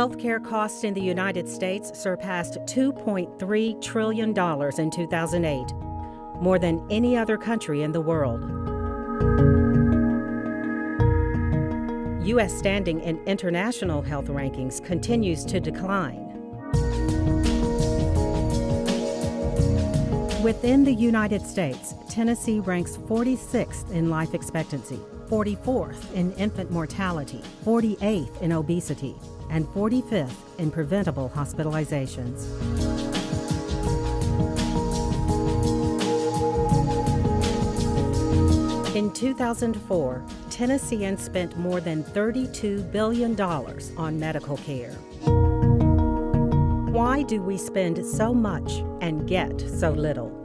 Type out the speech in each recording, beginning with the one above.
Healthcare costs in the United States surpassed $2.3 trillion in 2008, more than any other country in the world. U.S. standing in international health rankings continues to decline. Within the United States, Tennessee ranks 46th in life expectancy, 44th in infant mortality, 48th in obesity, and 45th in preventable hospitalizations. In 2004, Tennesseans spent more than $32 billion on medical care. Why do we spend so much and get so little?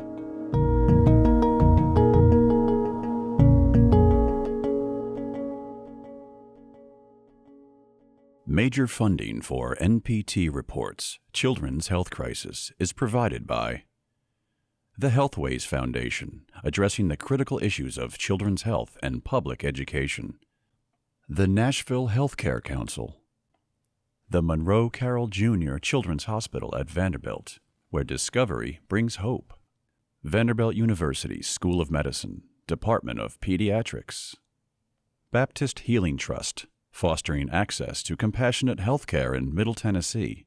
Major funding for NPT reports Children's Health Crisis is provided by the Healthways Foundation, addressing the critical issues of children's health and public education, the Nashville Healthcare Council, the Monroe Carroll Jr. Children's Hospital at Vanderbilt, where discovery brings hope, Vanderbilt University School of Medicine, Department of Pediatrics, Baptist Healing Trust, fostering access to compassionate health care in Middle Tennessee.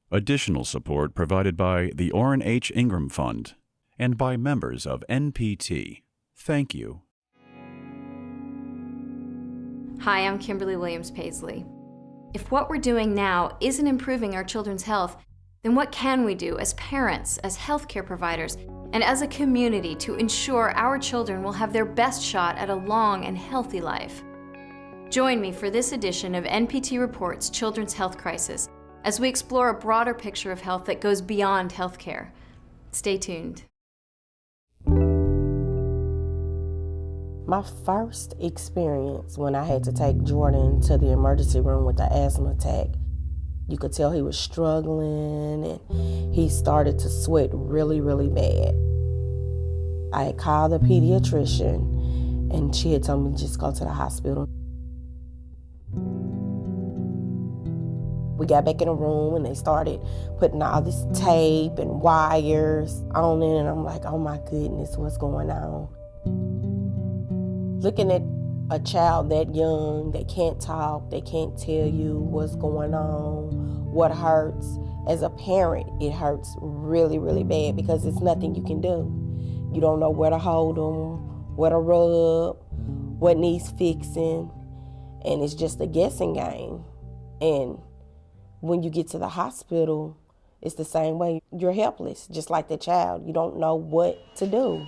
Additional support provided by the Orrin H. Ingram Fund and by members of NPT. Thank you. Hi, I'm Kimberly Williams Paisley. If what we're doing now isn't improving our children's health, then what can we do as parents, as healthcare providers, and as a community to ensure our children will have their best shot at a long and healthy life? Join me for this edition of NPT Reports Children's Health Crisis as we explore a broader picture of health that goes beyond healthcare. Stay tuned. My first experience when I had to take Jordan to the emergency room with an asthma attack, you could tell he was struggling and he started to sweat really, really bad. I had called the pediatrician and she had told me to just go to the hospital. We got back in the room and they started putting all this tape and wires on it, and I'm like, oh my goodness, what's going on? Looking at a child that young, they can't talk, they can't tell you what's going on, what hurts. As a parent, it hurts really, really bad because it's nothing you can do. You don't know where to hold them, where to rub, what needs fixing, and it's just a guessing game. And when you get to the hospital, it's the same way. You're helpless, just like the child. You don't know what to do.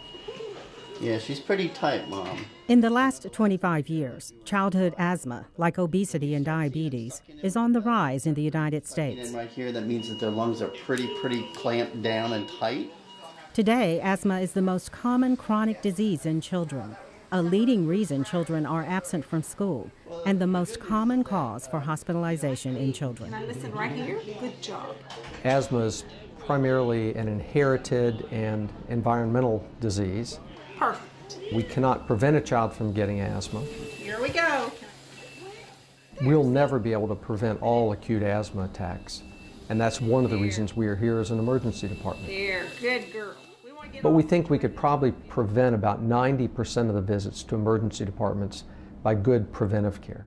Yeah, she's pretty tight, Mom. In the last 25 years, childhood asthma, like obesity and diabetes, is on the rise in the United States. And right here, that means that their lungs are pretty clamped down and tight. Today, asthma is the most common chronic disease in children, a leading reason children are absent from school, and the most common cause for hospitalization in children. Now listen right here. Good job. Asthma is primarily an inherited and environmental disease. Perfect. We cannot prevent a child from getting asthma. Here we go. We'll never be able to prevent all acute asthma attacks, and that's one of the reasons we are here as an emergency department. There, good girl. But we think we could probably prevent about 90% of the visits to emergency departments by good preventive care.